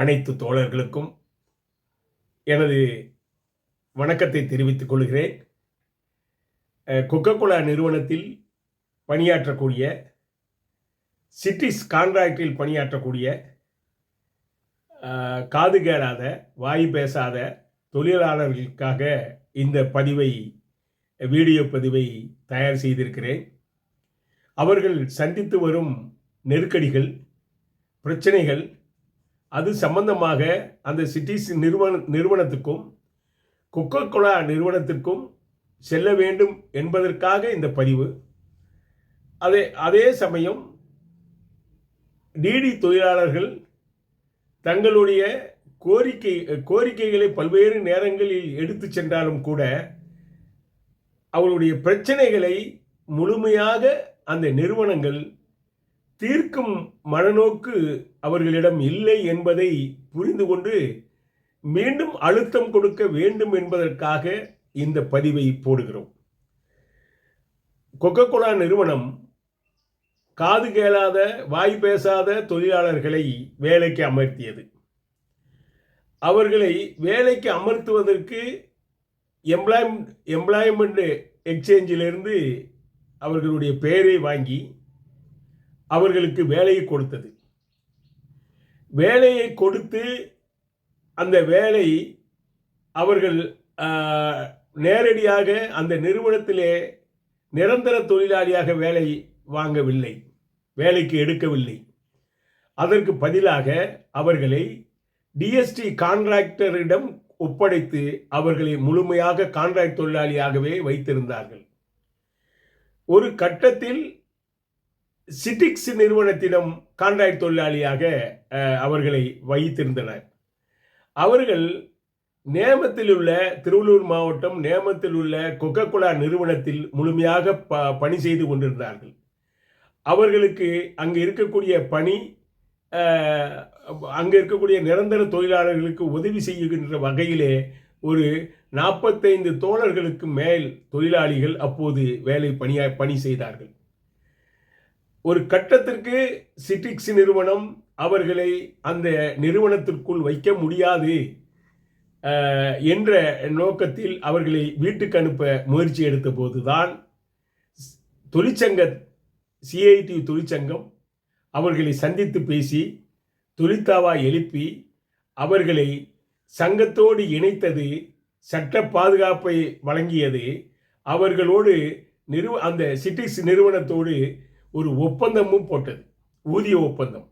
அனைத்து தோழர்களுக்கும் எனது வணக்கத்தை தெரிவித்துக் கொள்கிறேன். கொக்கோகோலா நிறுவனத்தில் பணியாற்றக்கூடிய, சிட்டிஸ் கான்ட்ராக்டில் பணியாற்றக்கூடிய, காது கேளாத, வாய் பேசாத தொழிலாளர்களுக்காக இந்த வீடியோ பதிவை தயார் செய்திருக்கிறேன். அவர்கள் சந்தித்து வரும் நெருக்கடிகள், பிரச்சனைகள், அது சம்பந்தமாக அந்த சிட்டிஸ் நிறுவனத்துக்கும் கொக்கோகோலா நிறுவனத்திற்கும் செல்ல வேண்டும் என்பதற்காக இந்த பதிவு. அதே சமயம் டிடி தொழிலாளர்கள் தங்களுடைய கோரிக்கைகளை பல்வேறு நேரங்களில் எடுத்து சென்றாலும் கூட அவருடைய பிரச்சனைகளை முழுமையாக அந்த நிறுவனங்கள் தீர்க்கும் மனநோக்கு அவர்களிடம் இல்லை என்பதை புரிந்து கொண்டு மீண்டும் அழுத்தம் கொடுக்க வேண்டும் என்பதற்காக இந்த பதிவை போடுகிறோம். கொக்கோகோலா நிறுவனம் காது கேளாத, வாய் பேசாத தொழிலாளர்களை வேலைக்கு அமர்த்தியது. அவர்களை வேலைக்கு அமர்த்துவதற்கு எம்ப்ளாய்மெண்ட் எக்ஸ்சேஞ்சிலிருந்து அவர்களுடைய பெயரை வாங்கி அவர்களுக்கு வேலையை கொடுத்தது. வேலையை கொடுத்து அந்த வேலை அவர்கள் நேரடியாக அந்த நிறுவனத்திலே நிரந்தர தொழிலாளியாக வேலை வாங்கவில்லை, வேலைக்கு எடுக்கவில்லை. அதற்கு பதிலாக அவர்களை டிஎஸ்டி கான்ட்ராக்டரிடம் ஒப்படைத்து அவர்களை முழுமையாக கான்ட்ராக்ட் தொழிலாளியாகவே வைத்திருந்தார்கள். ஒரு கட்டத்தில் சிட்டிக்ஸ் நிறுவனத்திடம் கான்ட்ராக்ட் தொழிலாளியாக அவர்களை வைத்திருந்தனர். அவர்கள் நேமத்தில் உள்ள, திருவள்ளூர் மாவட்டம் நேமத்தில் உள்ள கொக்கோகோலா நிறுவனத்தில் முழுமையாக பணி செய்து கொண்டிருந்தார்கள். அவர்களுக்கு அங்கு இருக்கக்கூடிய அங்கு இருக்கக்கூடிய நிரந்தர தொழிலாளர்களுக்கு உதவி செய்கின்ற வகையிலே ஒரு 45 தோழர்களுக்கு மேல் தொழிலாளிகள் அப்போது பணி செய்தார்கள். ஒரு கட்டத்திற்கு சிட்டிக்ஸ் நிறுவனம் அவர்களை அந்த நிறுவனத்திற்குள் வைக்க முடியாது என்ற நோக்கத்தில் அவர்களை வீட்டுக்கு அனுப்ப முயற்சி எடுத்த போதுதான் சிஐடி தொழிற்சங்கம் அவர்களை சந்தித்து பேசி தொழிற்தாவா எழுப்பி அவர்களை சங்கத்தோடு இணைத்தது, சட்ட பாதுகாப்பை வழங்கியது. அவர்களோடு அந்த சிட்டிக்ஸ் நிறுவனத்தோடு ஒரு ஒப்பந்தமும் போட்டது, ஊதிய ஒப்பந்தம்.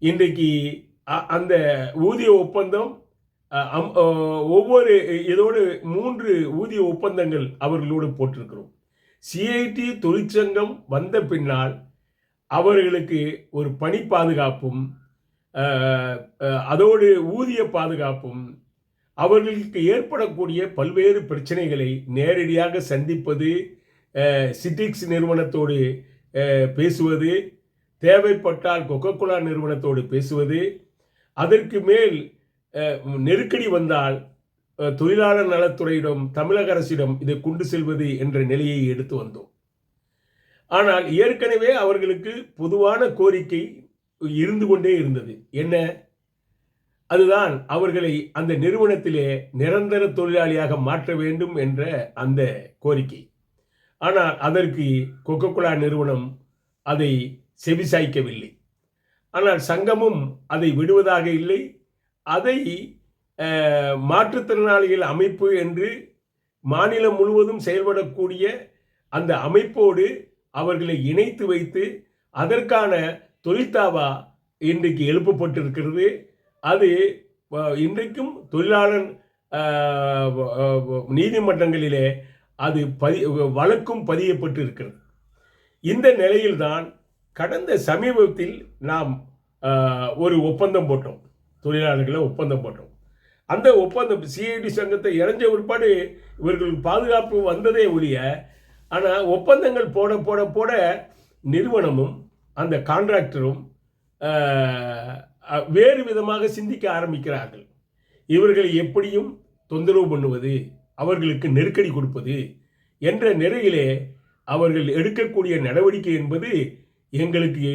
இன்றைக்கு அந்த ஊதிய ஒப்பந்தம் இதோடு 3 ஊதிய ஒப்பந்தங்கள் அவர்களோடு போட்டிருக்கிறோம். சிஐடி தொழிற்சங்கம் வந்த பின்னால் அவர்களுக்கு ஒரு பணி பாதுகாப்பும் அதோடு ஊதிய பாதுகாப்பும், அவர்களுக்கு ஏற்படக்கூடிய பல்வேறு பிரச்சனைகளை நேரடியாக சந்திப்பது, சிட்டிக்ஸ் நிறுவனத்தோடு பேசுவது, தேவைப்பட்டால் கொக்கோகோலா நிறுவனத்தோடு பேசுவது, அதற்கு மேல் நெருக்கடி வந்தால் தொழிலாளர் நலத்துறையிடம், தமிழக அரசிடம் இதை கொண்டு செல்வது என்ற நிலையை எடுத்து வந்தோம். ஆனால் ஏற்கனவே அவர்களுக்கு பொதுவான கோரிக்கை இருந்து கொண்டே இருந்தது. என்ன? அதுதான் அவர்களை அந்த நிறுவனத்திலே நிரந்தர தொழிலாளியாக மாற்ற வேண்டும் என்ற அந்த கோரிக்கை. ஆனால் அதற்கு கொக்கோகோலா நிறுவனம் அதை செவிசாய்க்கவில்லை. ஆனால் சங்கமும் அதை விடுவதாக இல்லை. அதை மாற்றுத்திறனாளிகள் அமைப்பு என்று மாநிலம் முழுவதும் செயல்படக்கூடிய அந்த அமைப்போடு அவர்களை இணைத்து வைத்து அதற்கான தொழிற்தாவா இன்றைக்கு எழுப்பப்பட்டிருக்கிறது. அது இன்றைக்கும் தொழிலாளர் நீதிமன்றங்களிலே அது வழக்கும் பதியப்பட்டு இருக்கிறது. இந்த நிலையில்தான் கடந்த சமீபத்தில் நாம் ஒரு ஒப்பந்தம் போட்டோம், தொழிலாளர்களை ஒப்பந்தம் போட்டோம். அந்த ஒப்பந்தம் சிஐடி சங்கத்தை இறஞ்ச ஒருபாடு இவர்களுக்கு பாதுகாப்பு வந்ததே ஒழிய, ஆனால் ஒப்பந்தங்கள் போட போட போட நிறுவனமும் அந்த கான்ட்ராக்டரும் வேறு விதமாக சிந்திக்க ஆரம்பிக்கிறார்கள். இவர்களை எப்படியும் தொந்தரவு பண்ணுவது, அவர்களுக்கு நெருக்கடி கொடுப்பது என்ற நிலையிலே அவர்கள் எடுக்கக்கூடிய நடவடிக்கை என்பது எங்களுக்கு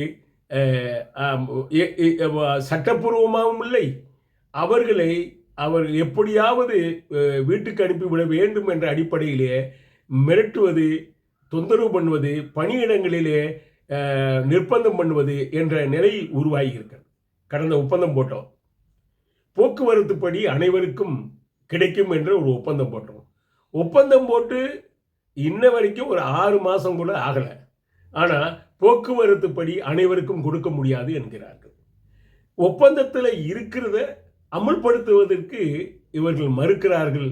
சட்டப்பூர்வமாகவும் இல்லை. அவர்களை அவர்கள் எப்படியாவது வீட்டுக்கு அனுப்பிவிட வேண்டும் என்ற அடிப்படையிலே மிரட்டுவது, தொந்தரவு பண்ணுவது, பணியிடங்களிலே நிர்பந்தம் பண்ணுவது என்ற நிலை உருவாகி இருக்கிறது. கடந்த ஒப்பந்தம் போட்டோம். போக்குவரத்து படி அனைவருக்கும் கிடைக்கும் என்ற ஒரு ஒப்பந்தம் போட்டோம். ஒப்பந்தம் போட்டு இன்ன வரைக்கும் ஒரு 6 மாதம் கூட ஆகலை. ஆனால் போக்குவரத்து படி அனைவருக்கும் கொடுக்க முடியாது என்கிறார்கள். ஒப்பந்தத்தில் இருக்கிறத அமல்படுத்துவதற்கு இவர்கள் மறுக்கிறார்கள்.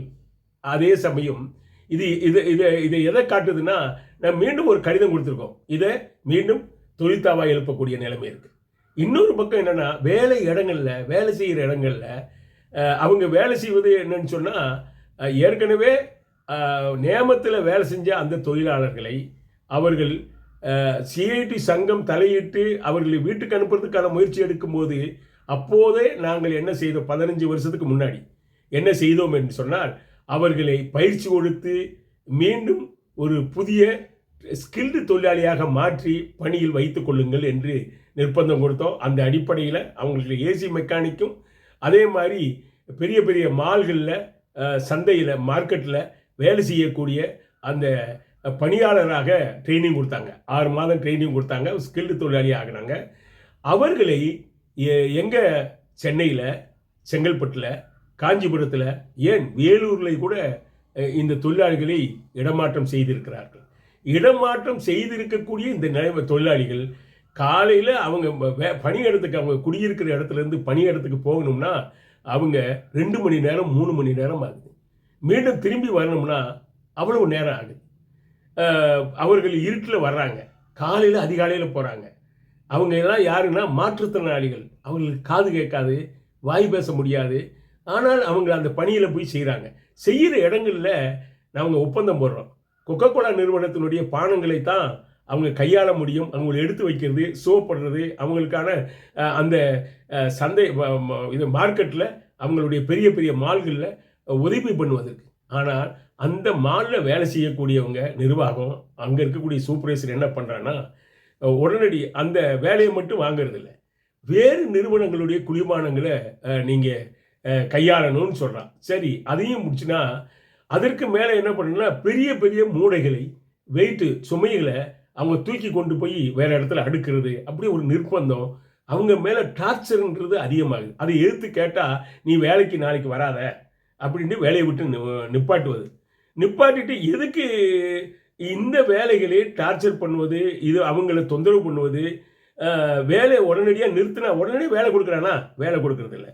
அதே சமயம் இது இது இதை இதை எதை காட்டுதுன்னா, நான் மீண்டும் ஒரு கடிதம் கொடுத்துருக்கோம். இதை மீண்டும் தொழிற்தாவா எழுப்பக்கூடிய நிலைமை இருக்குது. இன்னொரு பக்கம் என்னென்னா, வேலை இடங்களில் வேலை செய்கிற இடங்களில் அவங்க வேலை செய்வது என்னன்னு சொன்னால், ஏற்கனவே நியமத்தில் வேலை செஞ்ச அந்த தொழிலாளர்களை அவர்கள் சிஐடி சங்கம் தலையிட்டு அவர்களை வீட்டுக்கு அனுப்புறதுக்கான முயற்சி எடுக்கும்போது, அப்போதே நாங்கள் என்ன செய்தோம், 15 வருஷத்துக்கு முன்னாடி என்ன செய்தோம் என்று சொன்னால், அவர்களை பயிற்சி கொடுத்து மீண்டும் ஒரு புதிய ஸ்கில்டு தொழிலாளியாக மாற்றி பணியில் வைத்துக் கொள்ளுங்கள் என்று நிர்பந்தம் கொடுத்தோம். அந்த அடிப்படையில் அவங்களுக்கு ஏசி மெக்கானிக்கும், அதே மாதிரி பெரிய பெரிய மால்களில், சந்தையில், மார்க்கெட்டில் வேலை செய்யக்கூடிய அந்த பணியாளராக ட்ரைனிங் கொடுத்தாங்க. 6 மாதம் ட்ரைனிங் கொடுத்தாங்க. ஸ்கில்டு தொழிலாளி ஆகினாங்க. அவர்களை எங்கே சென்னையில், செங்கல்பட்டில், காஞ்சிபுரத்தில், ஏன் வேலூரில் கூட இந்த தொழிலாளிகளை இடமாற்றம் செய்திருக்கிறார்கள். இடமாற்றம் செய்திருக்கக்கூடிய இந்த நிலைமை தொழிலாளிகள் காலையில் அவங்க பணியிடத்துக்கு, அவங்க குடியிருக்கிற இடத்துலேருந்து பணியிடத்துக்கு போகணும்னா அவங்க 2 மணி நேரம் 3 மணி நேரம் ஆகுது. மீண்டும் திரும்பி வரணும்னா அவ்வளவு நேரம் ஆகுது. அவர்கள் இருட்டில் வர்றாங்க, காலையில் அதிகாலையில் போகிறாங்க. அவங்க எல்லாம் யாருன்னா மாற்றுத்திறனாளிகள். அவங்களுக்கு காது கேட்காது, வாய் பேச முடியாது. ஆனால் அவங்க அந்த பணியில் போய் செய்கிறாங்க. செய்கிற இடங்களில் நாங்கள் ஒப்பந்தம் போடுறோம். கொக்கோ கோலா நிறுவனத்தினுடைய பானங்களை தான் அவங்க கையாள முடியும். அவங்களை எடுத்து வைக்கிறது, ஷோ பண்ணுறது, அவங்களுக்கான அந்த சந்தை இது மார்க்கெட்டில், அவங்களுடைய பெரிய பெரிய மால்களில் உதவி பண்ணுவதற்கு. ஆனால் அந்த மாலில் வேலை செய்யக்கூடியவங்க நிர்வாகம், அங்கே இருக்கக்கூடிய சூப்பர்வைசர் என்ன பண்ணுறான்னா, உடனடி அந்த வேலையை மட்டும் வாங்கிறதில்ல, வேறு நிறுவனங்களுடைய குளிர்பானங்களை நீங்கள் கையாளணும்னு சொல்கிறான். சரி, அதையும் முடிச்சுன்னா அதற்கு மேலே என்ன பண்ணணும்னா, பெரிய பெரிய மூடைகளை, வெயிட்டு சுமைகளை அவங்க தூக்கி கொண்டு போய் வேறு இடத்துல அடுக்கிறது. அப்படி ஒரு நிர்பந்தம். அவங்க மேலே டார்ச்சர்ன்றது அதிகமாகுது. அதை எதிர்த்து கேட்டால், நீ வேலைக்கு நாளைக்கு வராத அப்படின்ட்டு வேலையை விட்டு நிப்பாட்டிட்டு, எதுக்கு இந்த வேலைகளை டார்ச்சர் பண்ணுவது, இது அவங்கள தொந்தரவு பண்ணுவது. வேலையை உடனடியாக நிறுத்தினா உடனடியாக வேலை கொடுக்குறானா? வேலை கொடுக்கறது இல்லை.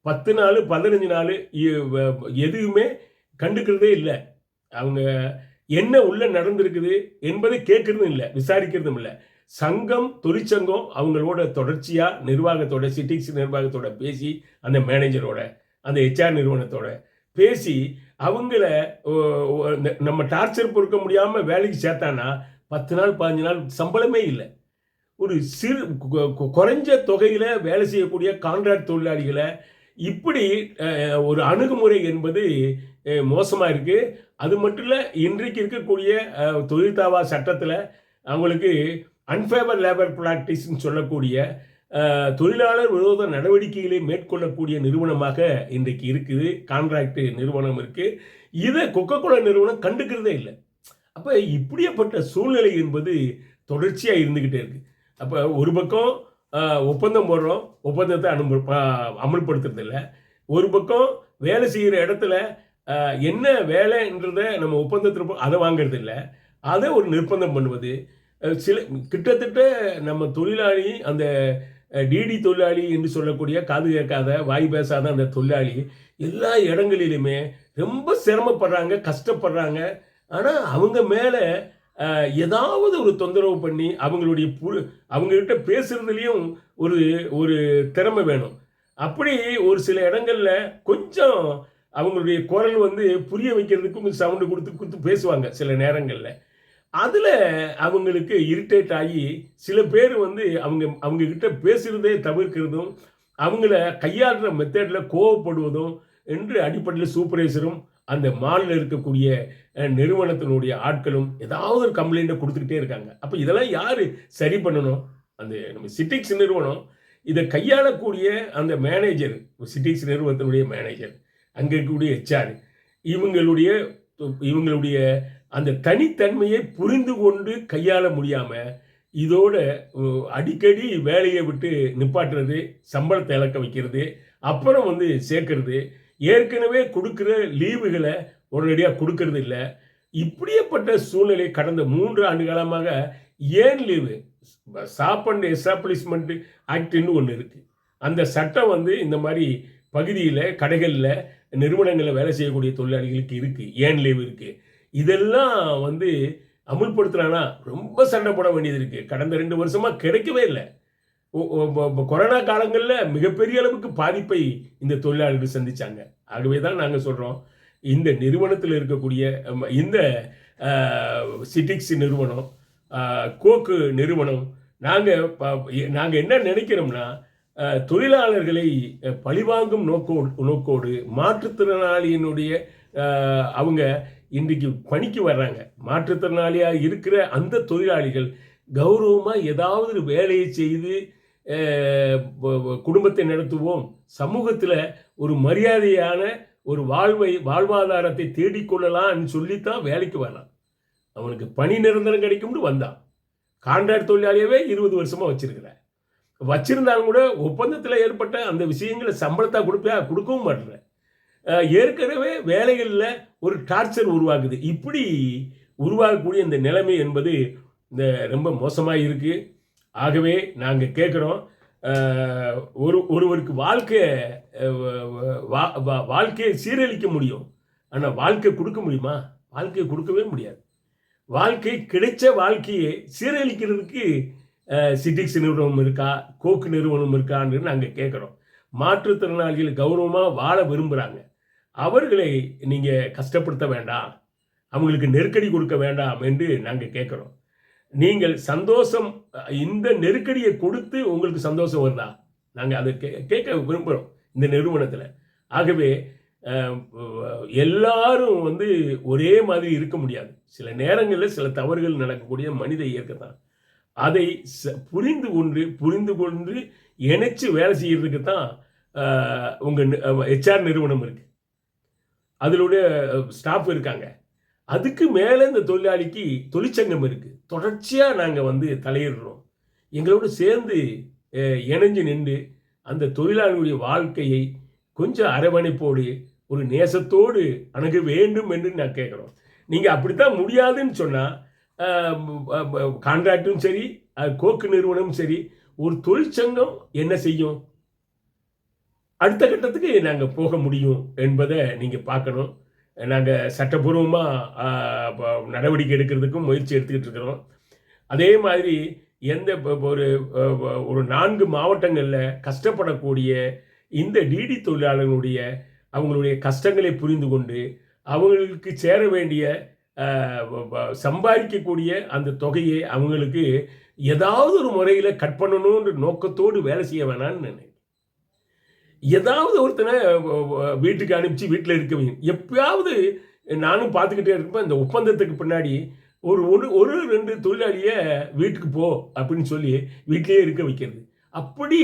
10 நாள் 15 நாள் எதுவுமே கண்டுக்கிறதே இல்லை. அவங்க என்ன உள்ள நடந்திருக்குது என்பதை கேட்கறதும் இல்லை, விசாரிக்கிறதும் இல்லை. சங்கம், தொழிற்சங்கம் அவங்களோட தொடர்ச்சியாக நிர்வாகத்தோட, சிட்டிக்ஸ் நிர்வாகத்தோட பேசி, அந்த மேனேஜரோட, அந்த HR நிறுவனத்தோட பேசி அவங்கள நம்ம டார்ச்சர் பொறுக்க முடியாமல் வேலைக்கு சேர்த்தானா 10 நாள் 15 நாள் சம்பளமே இல்லை. ஒரு சிறு குறைஞ்ச தொகையில் வேலை செய்யக்கூடிய கான்ட்ராக்ட் தொழிலாளிகளை இப்படி ஒரு அணுகுமுறை என்பது மோசமாக இருக்குது. அது மட்டும் இல்லை, இன்றைக்கு இருக்கக்கூடிய தொழில்தாவா சட்டத்தில் அவங்களுக்கு அன்ஃபேவர் லேபர் ப்ராக்டிஸ்ன்னு சொல்லக்கூடிய தொழிலாளர் விரோத நடவடிக்கைகளை மேற்கொள்ளக்கூடிய நிறுவனமாக இன்றைக்கு இருக்குது. கான்ட்ராக்ட் நிறுவனம் இருக்குது. இதை கொக்கோ கோலா நிறுவனம் கண்டுக்கிறதே இல்லை. அப்போ இப்படியப்பட்ட சூழ்நிலை என்பது தொடர்ச்சியாக இருந்துக்கிட்டே இருக்குது. அப்போ ஒரு பக்கம் ஒப்பந்தம் போடுறோம், ஒப்பந்தத்தை அமல்படுத்துறது இல்லை. ஒரு பக்கம் வேலை செய்கிற இடத்துல என்ன வேலைன்றதை நம்ம ஒப்பந்தத்தில் அதை வாங்கிறது இல்லை, அதை ஒரு நிர்பந்தம் பண்ணுவது. கிட்டத்தட்ட நம்ம தொழிலாளி, அந்த டிடி தொழிலாளி என்று சொல்லக்கூடிய காது கேட்காத, வாய் பேசாத அந்த தொழிலாளி எல்லா இடங்களிலுமே ரொம்ப சிரமப்படுறாங்க, கஷ்டப்படுறாங்க. ஆனால் அவங்க மேலே ஏதாவது ஒரு தொந்தரவு பண்ணி அவங்ககிட்ட பேசுறதுலேயும் ஒரு ஒரு திறமை வேணும். அப்படி ஒரு சில இடங்களில் கொஞ்சம் அவங்களுடைய குரல் புரிய வைக்கிறதுக்கும் சவுண்டு கொடுத்து பேசுவாங்க சில நேரங்களில். அதில் அவங்களுக்கு இரிட்டேட் ஆகி சில பேர் அவங்கக்கிட்ட பேசுகிறதே தவிர்க்கிறதும், அவங்கள கையாளுற மெத்தடில் கோவப்படுவதும் என்று அடிப்படையில் சூப்பர்வைசரும் அந்த மாலில் இருக்கக்கூடிய நிறுவனத்தினுடைய ஆட்களும் ஏதாவது ஒரு கம்ப்ளைண்ட்டை கொடுத்துக்கிட்டே இருக்காங்க. அப்போ இதெல்லாம் யார் சரி பண்ணணும்? அந்த நம்ம சிட்டிக்ஸ் நிறுவனம் இதை கையாளக்கூடிய அந்த மேனேஜர், சிட்டிக்ஸ் நிறுவனத்தினுடைய மேனேஜர், அங்கே இருக்கக்கூடிய ஹெச்ஆர், இவங்களுடைய இவங்களுடைய அந்த தனித்தன்மையை புரிந்து கொண்டு கையாள முடியாமல் இதோட அடிக்கடி வேலையை விட்டு நிப்பாட்டுறது, சம்பளத்தை இழக்க வைக்கிறது, அப்புறம் வந்து சேர்க்கறது, ஏற்கனவே கொடுக்குற லீவுகளை உடனடியாக கொடுக்கறது இல்லை. இப்படியேப்பட்ட சூழ்நிலை கடந்த 3 ஆண்டு காலமாக. ஏன் லீவு? ஸ்டாப் அண்ட் எஸ்டாப்ளிஷ்மெண்ட் ஆக்ட்னு ஒன்று இருக்குது. அந்த சட்டம் வந்து இந்த மாதிரி பகுதியில், கடைகளில், நிறுவனங்களில் வேலை செய்யக்கூடிய தொழிலாளிகளுக்கு இருக்குது. ஏன் லீவு இருக்குது? இதெல்லாம் வந்து அமுல்படுத்துறானா ரொம்ப சண்டை போட வேண்டியது இருக்குது. கடந்த 2 வருஷமாக கிடைக்கவே இல்லை. கொரோனா காலங்களில் மிகப்பெரிய அளவுக்கு பாதிப்பை இந்த தொழிலாளர்கள் சந்தித்தாங்க. ஆகவே தான் நாங்கள் சொல்கிறோம், இந்த நிறுவனத்தில் இருக்கக்கூடிய இந்த சிட்டிக்ஸ் நிறுவனம், கோக்கு நிறுவனம், நாங்கள் என்ன நினைக்கிறோம்னா, தொழிலாளர்களை பழிவாங்கும் நோக்கோடு மாற்றுத்திறனாளியினுடைய அவங்க இன்றைக்கு பணிக்கு வர்றாங்க. மாற்றுத்திறனாளியாக இருக்கிற அந்த தொழிலாளிகள் கௌரவமாக ஏதாவது ஒரு வேலையை செய்து குடும்பத்தை நடத்துவோம், சமூகத்தில் ஒரு மரியாதையான ஒரு வாழ்வாதாரத்தை தேடிக்கொள்ளலாம்னு சொல்லித்தான் வேலைக்கு வரலாம். அவனுக்கு பணி நிரந்தரம் கிடைக்கும்னு வந்தான். கான்ட்ராக்ட் தொழிலாளியவே 20 வருஷமாக வச்சிருக்கிறேன். வச்சிருந்தாலும் கூட ஒப்பந்தத்தில் ஏற்பட்ட அந்த விஷயங்களை சம்பளத்தாக கொடுக்கவும் மாட்டேன். ஏற்கனவே வேலைகளில் ஒரு டார்ச்சர் உருவாகுது. இப்படி உருவாகக்கூடிய இந்த நிலைமை என்பது இந்த ரொம்ப மோசமாக இருக்குது. ஆகவே நாங்கள் கேட்குறோம், ஒருவருக்கு வாழ்க்கையை சீரழிக்க முடியும், ஆனால் வாழ்க்கை கொடுக்க முடியுமா? வாழ்க்கையை கொடுக்கவே முடியாது. வாழ்க்கை கிடைச்ச வாழ்க்கையை சீரழிக்கிறதுக்கு சிட்டிக்ஸ் நிறுவனம் இருக்கா, கோக்கு நிறுவனம் இருக்கான்னு நாங்கள் கேட்குறோம். மாற்றுத்திறனாளிகள் கௌரவமாக வாழ விரும்புகிறாங்க. அவர்களை நீங்கள் கஷ்டப்படுத்த வேண்டாம், அவங்களுக்கு நெருக்கடி கொடுக்க வேண்டாம் என்று நாங்கள் கேட்குறோம். நீங்கள் சந்தோஷம், இந்த நெருக்கடியை கொடுத்து உங்களுக்கு சந்தோஷம் வருதா? நாங்கள் அதை கேட்க விரும்புகிறோம் இந்த நிறுவனத்தில். ஆகவே எல்லாரும் வந்து ஒரே மாதிரி இருக்க முடியாது. சில நேரங்களில் சில தவறுகள் நடக்கக்கூடிய மனித இயற்கை தான். அதை புரிந்து கொண்டு இணைச்சு வேலை செய்யறதுக்கு தான் உங்கள் ஹெச்ஆர் நிறுவனம் இருக்குது, அதிலுடைய ஸ்டாஃப் இருக்காங்க. அதுக்கு மேலே இந்த தொழிலாளிக்கு தொழிற்சங்கம் இருக்குது. தொடர்ச்சியாக நாங்கள் வந்து தலையிடுறோம். எங்களோடு சேர்ந்து இணைஞ்சு நின்று அந்த தொழிலாளியுடைய வாழ்க்கையை கொஞ்சம் அரவணைப்போடு ஒரு நேசத்தோடு அணுக வேண்டும் என்று நான் கேட்குறோம். நீங்கள் அப்படித்தான் முடியாதுன்னு சொன்னால், கான்ட்ராக்டும் சரி, கோக்கு நிறுவனமும் சரி, ஒரு தொழிற்சங்கம் என்ன செய்யும்? அடுத்த கட்டத்துக்கு நாங்கள் போக முடியும் என்பதை நீங்கள் பார்க்கணும். நாங்கள் சட்டப்பூர்வமாக நடவடிக்கை எடுக்கிறதுக்கும் முயற்சி எடுத்துக்கிட்டு இருக்கிறோம். அதே மாதிரி ஒரு 4 மாவட்டங்களில் கஷ்டப்படக்கூடிய இந்த டிடி தொழிலாளர்களுடைய அவங்களுடைய கஷ்டங்களை புரிந்து கொண்டு அவங்களுக்கு சேர வேண்டிய சம்பாதிக்கக்கூடிய அந்த தொகையை அவங்களுக்கு ஏதாவது ஒரு முறையில் கட் பண்ணணுன்ற நோக்கத்தோடு வேலை செய்ய வேணான்னு நினைக்கிறேன். ஏதாவது ஒருத்தனை வீட்டுக்கு அனுப்பிச்சு வீட்டில் இருக்க வைங்க. எப்பயாவது நானும் பார்த்துக்கிட்டே இருப்பேன், இந்த ஒப்பந்தத்துக்கு பின்னாடி ஒரு 2 தொழிலாளியை வீட்டுக்கு போ அப்படின்னு சொல்லி வீட்டிலேயே இருக்க வைக்கிறது. அப்படி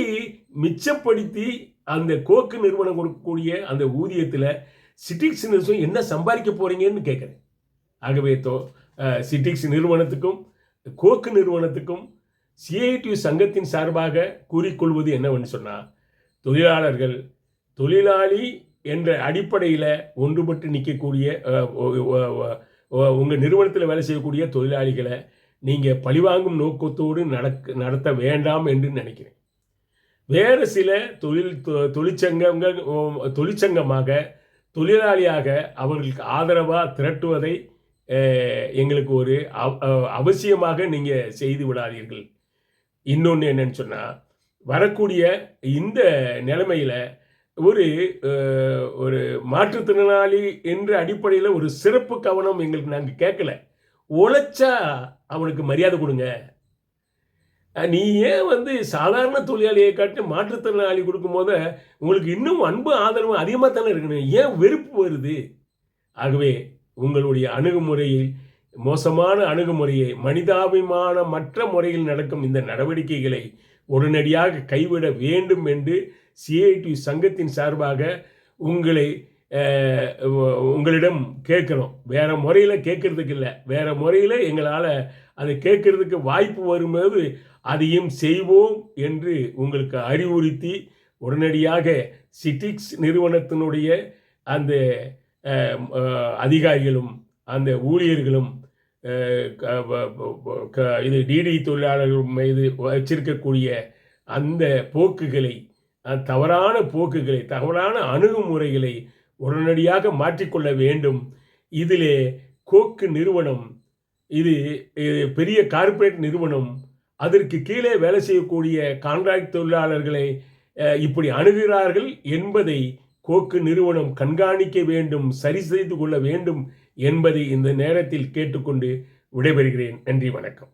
மிச்சப்படுத்தி அந்த கோக்கு நிறுவனம் கொடுக்கக்கூடிய அந்த ஊதியத்தில் சிட்டிக்ஸ் நிறுவனம் என்ன சம்பாதிக்க போகிறீங்கன்னு கேட்குறேன். ஆகவே சிட்டிக்ஸ் நிறுவனத்துக்கும் கோக்கு நிறுவனத்துக்கும் சிஐடியு சங்கத்தின் சார்பாக கூறிக்கொள்வது என்னவென்று சொன்னால், தொழிலாளி என்ற அடிப்படையில் ஒன்றுபட்டு நிற்கக்கூடிய உங்கள் நிறுவனத்தில் வேலை செய்யக்கூடிய தொழிலாளிகளை நீங்கள் பழிவாங்கும் நோக்கத்தோடு நடத்த வேண்டாம் என்று நினைக்கிறேன். வேறு சில தொழிற்சங்கமாக தொழிலாளியாக அவர்களுக்கு ஆதரவாக திரட்டுவதை எங்களுக்கு ஒரு அவசியமாக நீங்கள் செய்து விடாதீர்கள். இன்னொன்று என்னன்னு சொன்னால், வரக்கூடிய இந்த நிலைமையில் ஒரு மாற்றுத்திறனாளி என்ற அடிப்படையில் ஒரு சிறப்பு கவனம் எங்களுக்கு நாங்கள் கேட்கல. உழைச்சா அவனுக்கு மரியாதை கொடுங்க. நீ ஏன் வந்து சாதாரண தொழிலாளியை காட்டி மாற்றுத்திறனாளி கொடுக்கும்போது உங்களுக்கு இன்னும் அன்பு ஆதரவு அதிகமாக தானே இருக்கணும், ஏன் வெறுப்பு வருது? ஆகவே உங்களுடைய அணுகுமுறையில் மோசமான அணுகுமுறையை, மனிதாபிமானமற்ற முறையில் நடக்கும் இந்த நடவடிக்கைகளை உடனடியாக கைவிட வேண்டும் என்று சிஐடி சங்கத்தின் சார்பாக உங்களிடம் கேட்குறோம். வேற முறையில் கேட்கறதுக்கு இல்லை, வேற முறையில் எங்களால் அதை கேட்கறதுக்கு வாய்ப்பு வரும்போது அதையும் செய்வோம் என்று உங்களுக்கு அறிவுறுத்தி, உடனடியாக சிட்டிக்ஸ் நிறுவனத்தினுடைய அந்த அதிகாரிகளும் அந்த ஊழியர்களும் இது டிடி தொழிலாளர்கள் மீது வச்சிருக்கக்கூடிய அந்த போக்குகளை, தவறான போக்குகளை, தவறான அணுகுமுறைகளை உடனடியாக மாற்றிக்கொள்ள வேண்டும். இதிலே கோக்கு நிறுவனம் இது பெரிய கார்ப்பரேட் நிறுவனம். அதற்கு கீழே வேலை செய்யக்கூடிய கான்ட்ராக்ட் தொழிலாளர்களை இப்படி அணுகிறார்கள் என்பதை கோக்கு நிறுவனம் கண்காணிக்க வேண்டும், சரி செய்து கொள்ள வேண்டும் என்பதை இந்த நேரத்தில் கேட்டுக்கொண்டு விடைபெறுகிறேன். நன்றி, வணக்கம்.